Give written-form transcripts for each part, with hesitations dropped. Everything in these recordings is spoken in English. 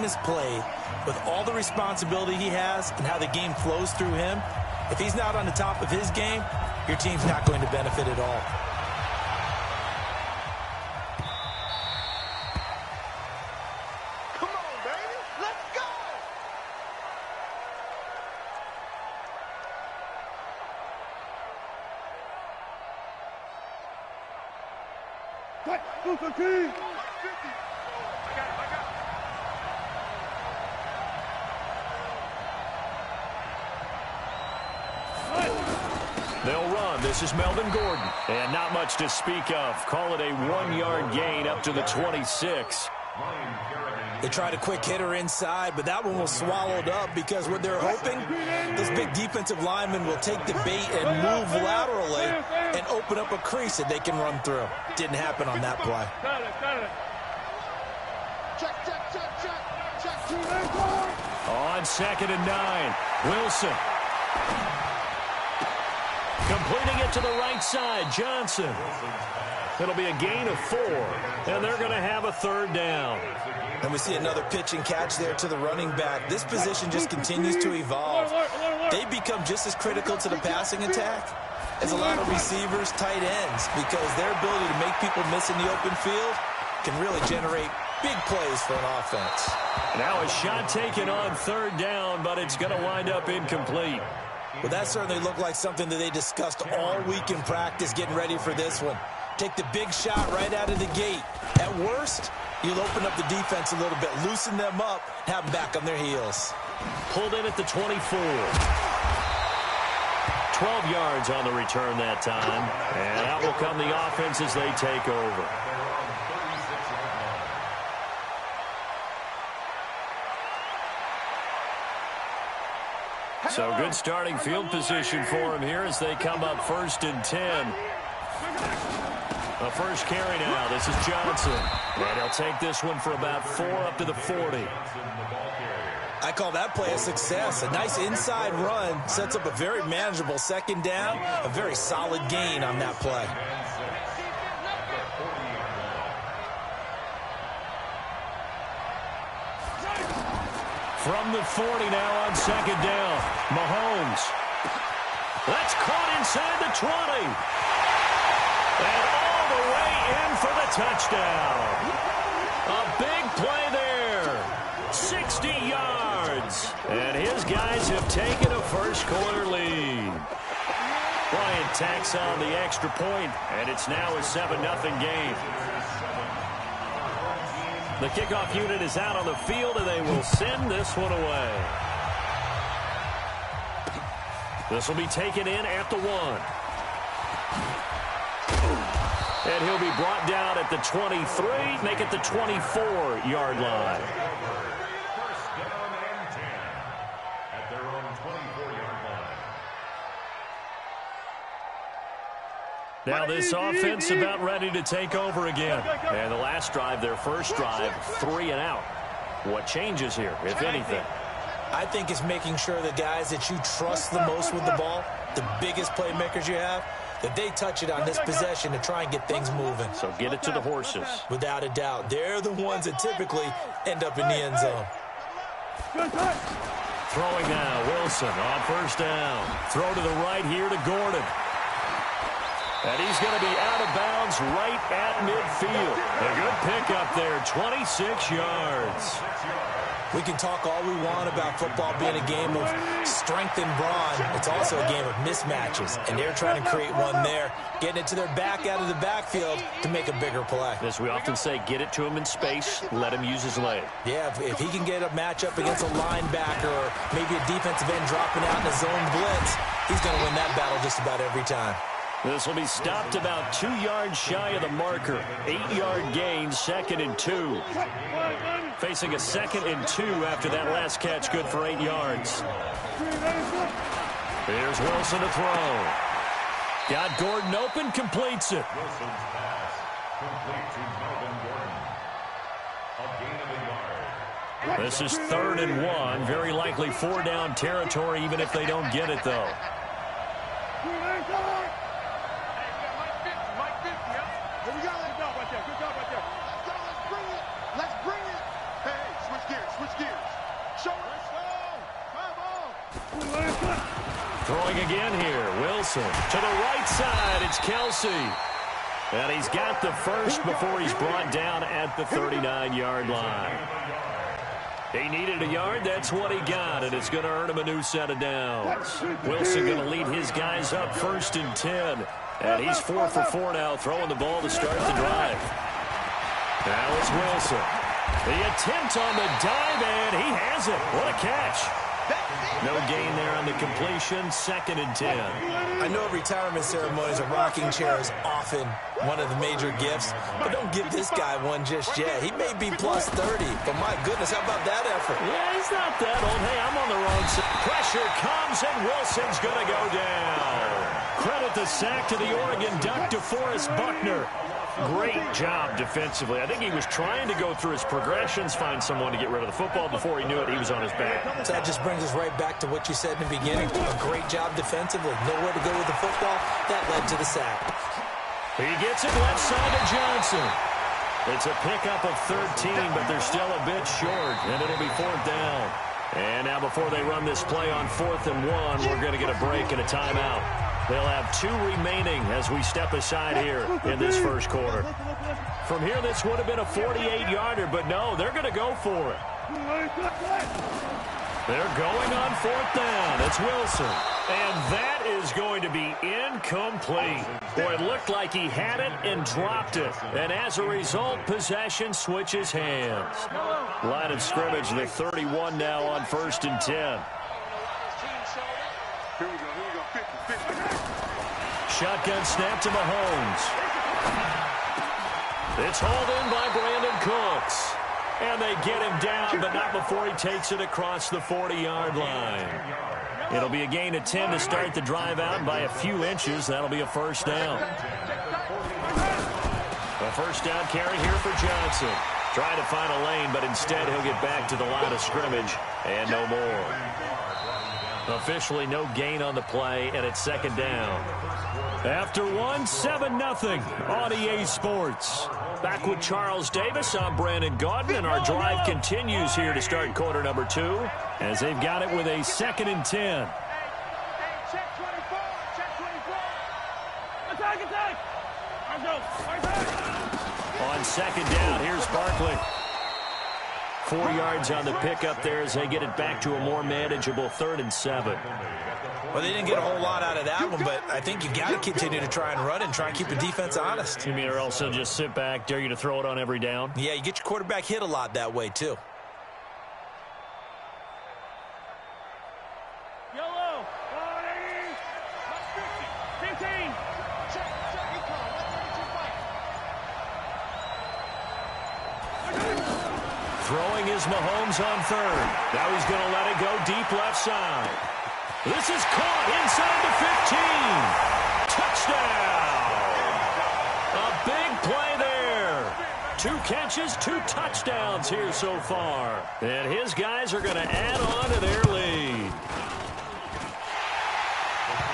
is played, with all the responsibility he has and how the game flows through him, if he's not on the top of his game, your team's not going to benefit at all. Come on, baby. Let's go. They'll run. This is Melvin Gordon. And not much to speak of. Call it a 1-yard gain up to the 26. They tried a quick hitter inside, but that one was swallowed up because what they're hoping, those big defensive linemen will take the bait and move laterally and open up a crease that they can run through. Didn't happen on that play. On 2nd and 9, Wilson. Completing it to the right side, Johnson. It'll be a gain of 4, and they're going to have a 3rd down. And we see another pitch and catch there to the running back. This position just continues to evolve. They become just as critical to the passing attack as a lot of receivers, tight ends, because their ability to make people miss in the open field can really generate big plays for an offense. Now a shot taken on 3rd down, but it's going to wind up incomplete. Well, that certainly looked like something that they discussed all week in practice getting ready for this one. Take the big shot right out of the gate. At worst, you'll open up the defense a little bit, loosen them up, have them back on their heels. Pulled in at the 24. 12 yards on the return that time. And out will come the offense as they take over. So good starting field position for him here as they come up 1st and 10. The first carry now. This is Johnson. And he'll take this one for about 4 up to the 40. I call that play a success. A nice inside run sets up a very manageable 2nd down. A very solid gain on that play. From the 40 now on 2nd down. Mahomes. That's caught inside the 20. And all the way in for the touchdown. A big play there. 60 yards. And his guys have taken a first-quarter lead. Bryant tacks on the extra point, and it's now a 7-0 game. The kickoff unit is out on the field, and they will send this one away. This will be taken in at the 1. And he'll be brought down at the 23, make it the 24-yard line. First down and 10 at their own 24-yard line. Now this offense about ready to take over again. And the last drive, their first drive, 3 and out. What changes here, if anything? I think it's making sure the guys that you trust the most with the ball, the biggest playmakers you have, that they touch it on this possession to try and get things moving. So get it to the horses. Without a doubt. They're the ones that typically end up in the end zone. Throwing now, Wilson on first down. Throw to the right here to Gordon. And he's going to be out of bounds right at midfield. A good pickup there, 26 yards. We can talk all we want about football being a game of strength and brawn. It's also a game of mismatches, and they're trying to create one there, getting it to their back out of the backfield to make a bigger play. As we often say, get it to him in space, let him use his leg. Yeah, if he can get a matchup against a linebacker or maybe a defensive end dropping out in a zone blitz, he's going to win that battle just about every time. This will be stopped about 2 yards shy of the marker. 8-yard gain, 2nd and 2. Facing a 2nd and 2 after that last catch, good for 8 yards. Here's Wilson to throw. Got Gordon open, completes it. Wilson's pass complete to Melvin Gordon. A gain of a yard. This is 3rd and 1. Very likely 4-down territory, even if they don't get it, though. Let's bring it. Hey, switch gears. Throwing again here. Wilson to the right side. It's Kelsey. And he's got the first before he's brought down at the 39-yard line. He needed a yard. That's what he got, and it's going to earn him a new set of downs. Wilson going to lead his guys up 1st and 10. And he's 4 for 4 now, throwing the ball to start the drive. Now it's Wilson. The attempt on the dive, and he has it. What a catch. No gain there on the completion, 2nd and 10. I know at retirement ceremonies, a rocking chair is often one of the major gifts, but don't give this guy one just yet. He may be plus 30, but my goodness, how about that effort? Yeah, he's not that old. Hey, I'm on the wrong side. Pressure comes, and Wilson's going to go down. Credit the sack to the Oregon Duck, DeForest Buckner. Great job defensively. I think he was trying to go through his progressions, find someone to get rid of the football. Before he knew it, he was on his back. So that just brings us right back to what you said in the beginning. A great job defensively. Nowhere to go with the football. That led to the sack. He gets it left side to Johnson. It's a pickup of 13, but they're still a bit short, and it'll be 4th down. And now before they run this play on 4th and 1, we're going to get a break and a timeout. They'll have 2 remaining as we step aside here in this first quarter. From here, this would have been a 48-yarder, but no, they're going to go for it. They're going on 4th down. It's Wilson. And that is going to be incomplete. Boy, it looked like he had it and dropped it. And as a result, possession switches hands. Line of scrimmage, the 31 now on 1st and 10. Shotgun snap to Mahomes. It's hauled in by Brandon Cooks. And they get him down, but not before he takes it across the 40-yard line. It'll be a gain of 10 to start the drive out by a few inches. That'll be a 1st down. A 1st down carry here for Johnson. Trying to find a lane, but instead he'll get back to the line of scrimmage and no more. Officially no gain on the play, and it's 2nd down. After 7-0 on EA Sports. Back with Charles Davis, I'm Brandon Gaudin, and our drive continues here to start quarter number 2 as they've got it with a 2nd and 10. On 2nd down, here's Barkley. 4 yards on the pickup there as they get it back to a more manageable 3rd and 7. Well, they didn't get a whole lot out of that one, but I think you got to continue to try and run and try and keep the defense honest. You mean or else they'll just sit back, dare you to throw it on every down? Yeah, you get your quarterback hit a lot that way, too. Yellow, 15. Throwing is Mahomes on 3rd. Now he's going to let it go deep left side. This is caught inside the 15. Touchdown! A big play there. 2 catches, 2 touchdowns here so far. And his guys are going to add on to their lead.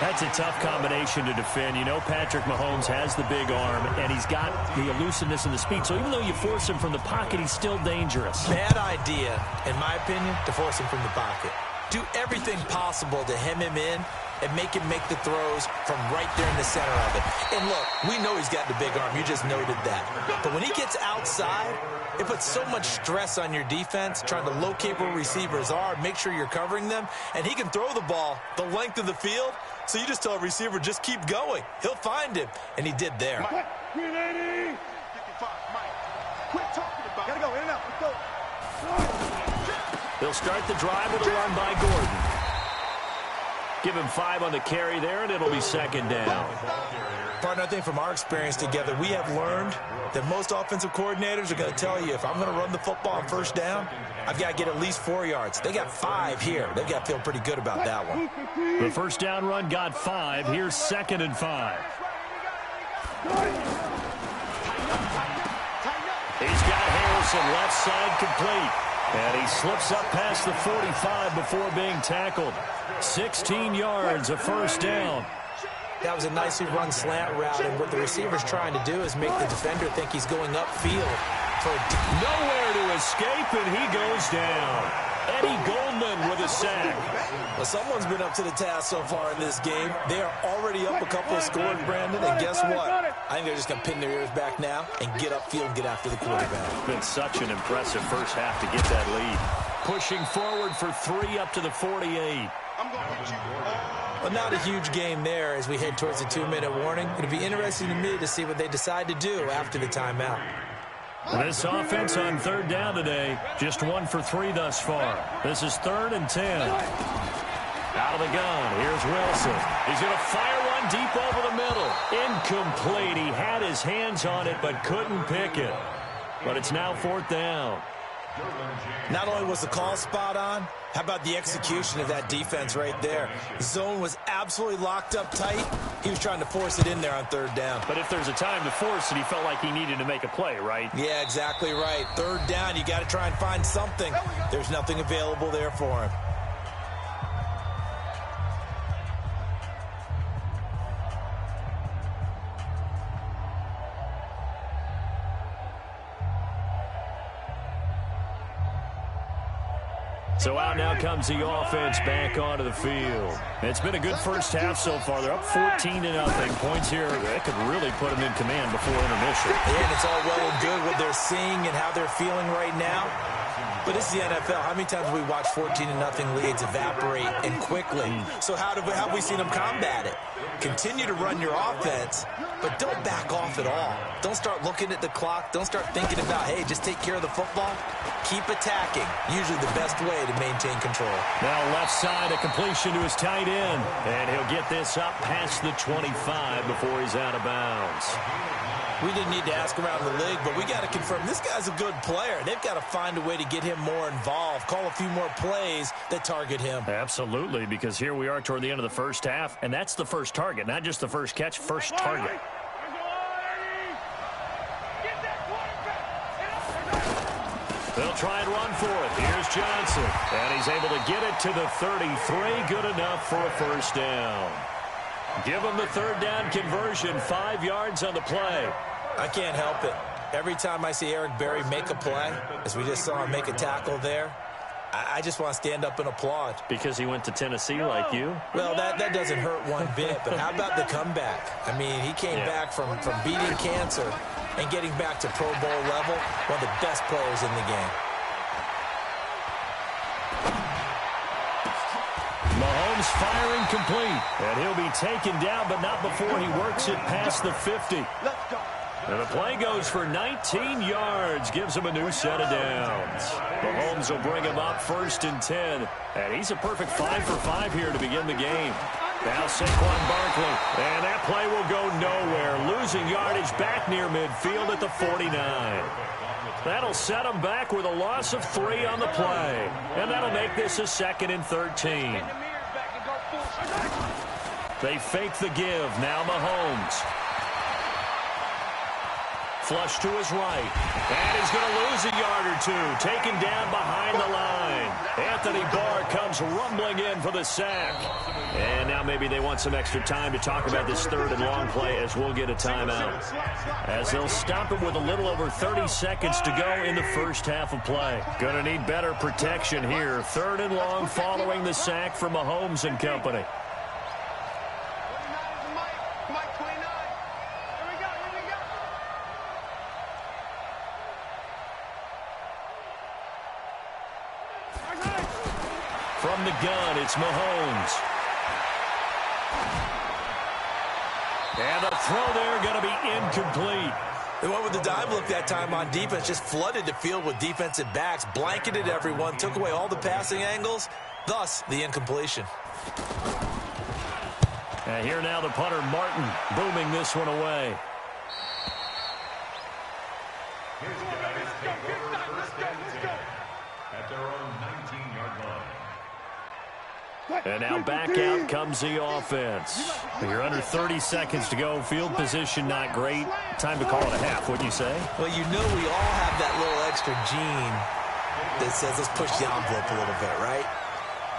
That's a tough combination to defend. You know Patrick Mahomes has the big arm, and he's got the elusiveness and the speed. So even though you force him from the pocket, he's still dangerous. Bad idea, in my opinion, to force him from the pocket. Do everything possible to hem him in and make him make the throws from right there in the center of it. And look, we know he's got the big arm. You just noted that. But when he gets outside, it puts so much stress on your defense trying to locate where receivers are, make sure you're covering them, and he can throw the ball the length of the field. So you just tell a receiver, just keep going. He'll find him, and he did there. Mike, 380. 55, Mike. Quit talking about it. Gotta go, in and out. Let's go. They'll start the drive with a run by Gordon. Give him 5 on the carry there, and it'll be 2nd down. Partner, I think from our experience together, we have learned that most offensive coordinators are going to tell you, if I'm going to run the football on 1st down, I've got to get at least 4 yards. They got 5 here. They've got to feel pretty good about that one. The 1st down run got 5. Here's 2nd and 5. He's got Harrison left side complete. And he slips up past the 45 before being tackled. 16 yards, a 1st down. That was a nicely run slant route, and what the receiver's trying to do is make the defender think he's going upfield. Nowhere to escape, and he goes down. Eddie Goldman with a sack. Well, someone's been up to the task so far in this game. They are already up a couple of scores, Brandon, and guess what? I think they're just going to pin their ears back now and get upfield and get after the quarterback. It's been such an impressive first half to get that lead. Pushing forward for 3 up to the 48. I'm going to hit you. Well, not a huge gain there as we head towards the 2-minute warning. It'll be interesting to me to see what they decide to do after the timeout. This offense on third down today, just 1 for 3 thus far. This is 3rd and 10. Out of the gun, here's Wilson. He's going to fire one deep over the middle. Incomplete. He had his hands on it but couldn't pick it. But it's now 4th down. Not only was the call spot on, how about the execution of that defense right there? The zone was absolutely locked up tight. He was trying to force it in there on 3rd down. But if there's a time to force it, he felt like he needed to make a play, right? Yeah, exactly right. 3rd down, you got to try and find something. There's nothing available there for him. So out now comes the offense back onto the field. It's been a good first half so far. They're up 14-0. Points here that could really put them in command before intermission. And it's all well and good what they're seeing and how they're feeling right now. But it's the NFL. How many times have we watched 14-0 leads evaporate and quickly? So how have we seen them combat it? Continue to run your offense, but don't back off at all. Don't start looking at the clock. Don't start thinking about, hey, just take care of the football. Keep attacking. Usually the best way to maintain control. Now left side, a completion to his tight end. And he'll get this up past the 25 before he's out of bounds. We didn't need to ask around the league, but we got to confirm this guy's a good player. They've got to find a way to get him more involved, call a few more plays that target him. Absolutely, because here we are toward the end of the first half, and that's the first target, not just the first catch, first target. They'll try and run for it. Here's Johnson, and he's able to get it to the 33. Good enough for a first down. Give him the 3rd down conversion, 5 yards on the play. I can't help it. Every time I see Eric Berry make a play, as we just saw him make a tackle there, I just want to stand up and applaud. Because he went to Tennessee like you? Well, that doesn't hurt one bit, but how about the comeback? I mean, he came back from beating cancer and getting back to Pro Bowl level, one of the best players in the game. Mahomes firing complete, and he'll be taken down, but not before he works it past the 50. And the play goes for 19 yards, gives him a new set of downs. Mahomes will bring him up 1st and 10, and he's a perfect 5 for 5 here to begin the game. Now Saquon Barkley, and that play will go nowhere, losing yardage back near midfield at the 49. That'll set him back with a loss of 3 on the play. And that'll make this a 2nd and 13. They fake the give. Now Mahomes. Flush to his right. And he's going to lose a yard or 2. Taken down behind the line. Anthony Barr comes rumbling in for the sack. And now maybe they want some extra time to talk about this 3rd and long play as we'll get a timeout. As they'll stop it with a little over 30 seconds to go in the first half of play. Going to need better protection here. 3rd and long following the sack from Mahomes and company. From the gun, it's Mahomes. And the throw there going to be incomplete. They went with the dive look that time on defense, just flooded the field with defensive backs, blanketed everyone, took away all the passing angles, thus the incompletion. And here now the punter, Martin, booming this one away. His guys take over 1st and 10 at their own 19-yard line. And now back out comes the offense. You're under 30 seconds to go. Field position not great. Time to call it a half, wouldn't you say? Well, you know we all have that little extra gene that says let's push the envelope a little bit, right?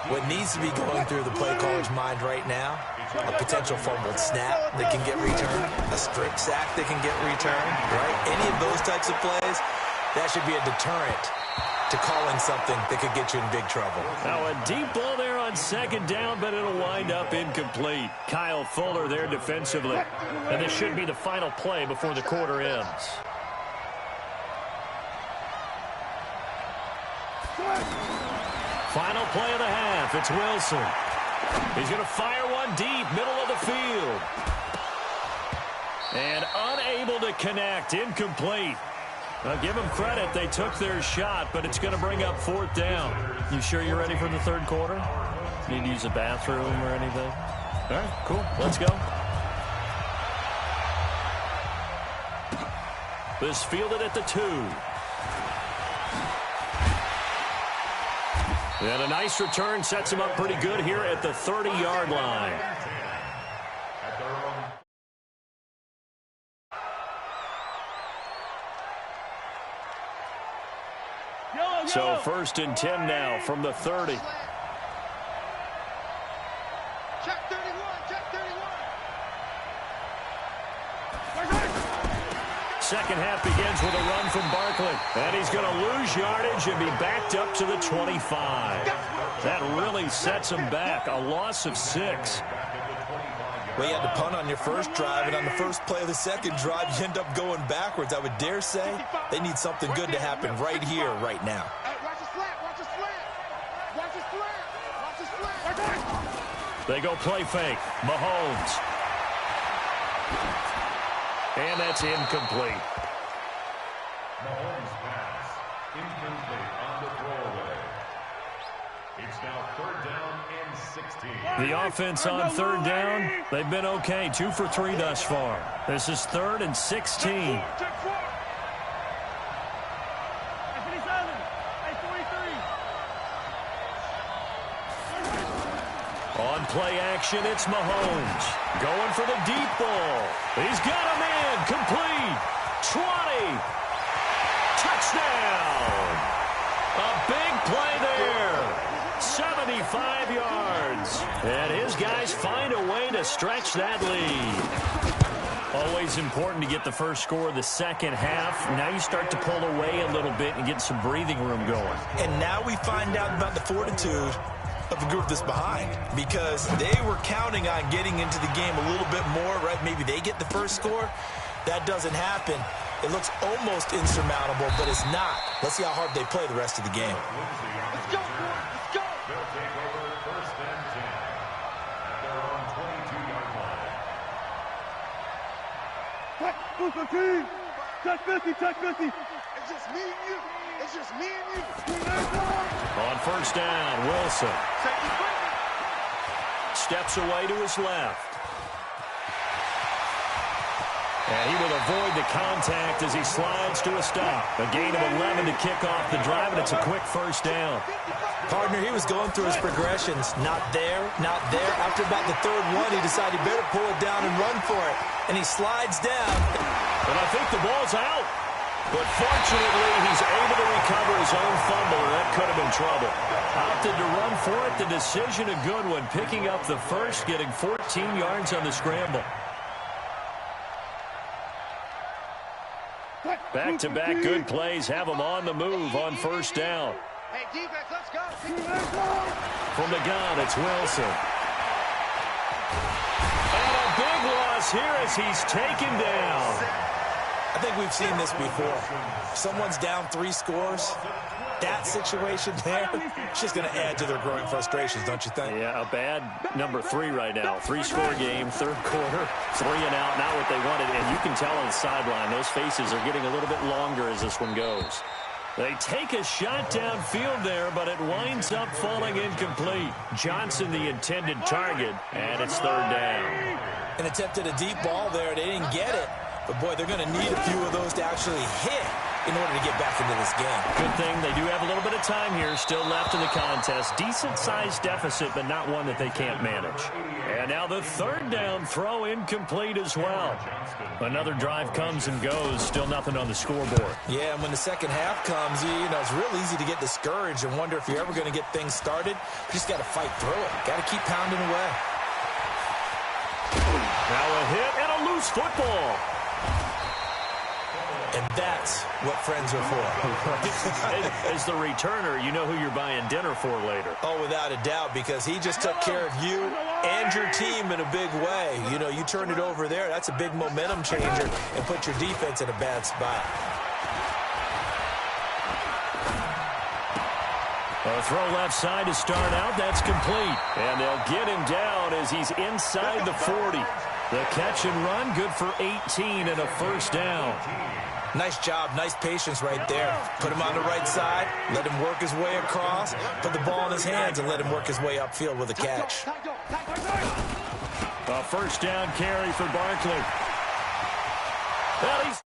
What needs to be going through the play caller's mind right now, a potential fumbled snap that can get returned, a strip sack that can get returned, right? Any of those types of plays, that should be a deterrent to calling something that could get you in big trouble. Now a deep ball there on second down, but it'll wind up incomplete. Kyle Fuller there defensively. And this should be the final play before the quarter ends. Final play of the half. It's Wilson. He's going to fire one deep, middle of the field. And unable to connect, incomplete. I'll give them credit. They took their shot, but it's going to bring up fourth down. You sure you're ready for the third quarter? Need to use a bathroom or anything? All right, cool. Let's go. This fielded at the 2. And a nice return sets him up pretty good here at the 30-yard line. So 1st and 10 now from the 30. Check 31, check 31. Second half begins with a run from Barkley. And he's going to lose yardage and be backed up to the 25. That really sets him back. A loss of 6. Well, you had to punt on your first drive, and on the first play of the second drive, you end up going backwards. I would dare say they need something good to happen right here, right now. Watch the slant, watch the slant. Watch the slant, watch the slant. They go play fake. Mahomes. And that's incomplete. Mahomes pass. Incomplete on the throwaway. It's now 3rd down and 16. The offense on 3rd down, they've been okay. 2 for 3 thus far. This is 3rd and 16. Check 4. On play action, it's Mahomes. Going for the deep ball. He's got him in. Complete. 20. Touchdown. A big play there. 75 yards. And his guys find a way to stretch that lead. Always important to get the first score of the second half. Now you start to pull away a little bit and get some breathing room going. And now we find out about the fortitude of the group that's behind, because they were counting on getting into the game a little bit more, right? Maybe they get the first score. That doesn't happen. It looks almost insurmountable, but it's not. Let's see how hard they play the rest of the game. Let's go, boys. Let's go. They'll take over 1st and 10 at their own 22-yard line. Check 50. Check 50. Check 50. It's just me and you. It's just me and you. On 1st down, Wilson Safety quick. steps away to his left. And he will avoid the contact as he slides to a stop. A gain of 11 to kick off the drive, and it's a quick 1st down. Partner, he was going through his progressions. Not there, not there. After about the 3rd one, he decided he better pull it down and run for it. And he slides down. And I think the ball's out. But fortunately, he's able to recover his own fumble, and that could have been trouble. Opted to run for it. The decision a good one, picking up the first, getting 14 yards on the scramble. Back-to-back good plays have him on the move on 1st down. Hey, defense, let's go. From the gun, it's Wilson. And a big loss here as he's taken down. I think we've seen this before. Someone's down 3 scores. That situation there, it's just going to add to their growing frustrations, don't you think? Yeah, a bad number 3 right now. 3-score game, 3rd quarter, 3 and out, not what they wanted. And you can tell on the sideline, those faces are getting a little bit longer as this one goes. They take a shot downfield there, but it winds up falling incomplete. Johnson, the intended target, and it's 3rd down. And attempted a deep ball there. They didn't get it. But, boy, they're going to need a few of those to actually hit in order to get back into this game. Good thing they do have a little bit of time here still left in the contest. Decent-sized deficit, but not one that they can't manage. And now the 3rd down throw incomplete as well. Another drive comes and goes. Still nothing on the scoreboard. Yeah, and when the second half comes, you know, it's real easy to get discouraged and wonder if you're ever going to get things started. You just got to fight through it. Got to keep pounding away. Now a hit and a loose football. And that's what friends are for. As the returner, you know who you're buying dinner for later. Oh, without a doubt, because he just took care of you and your team in a big way. You know, you turned it over there. That's a big momentum changer and put your defense in a bad spot. A throw left side to start out. That's complete. And they'll get him down as he's inside the 40. The catch and run, good for 18 and a first down. Nice job, nice patience right there. Put him on the right side, let him work his way across, put the ball in his hands, and let him work his way upfield with a catch. A first down carry for Barkley. Well, he's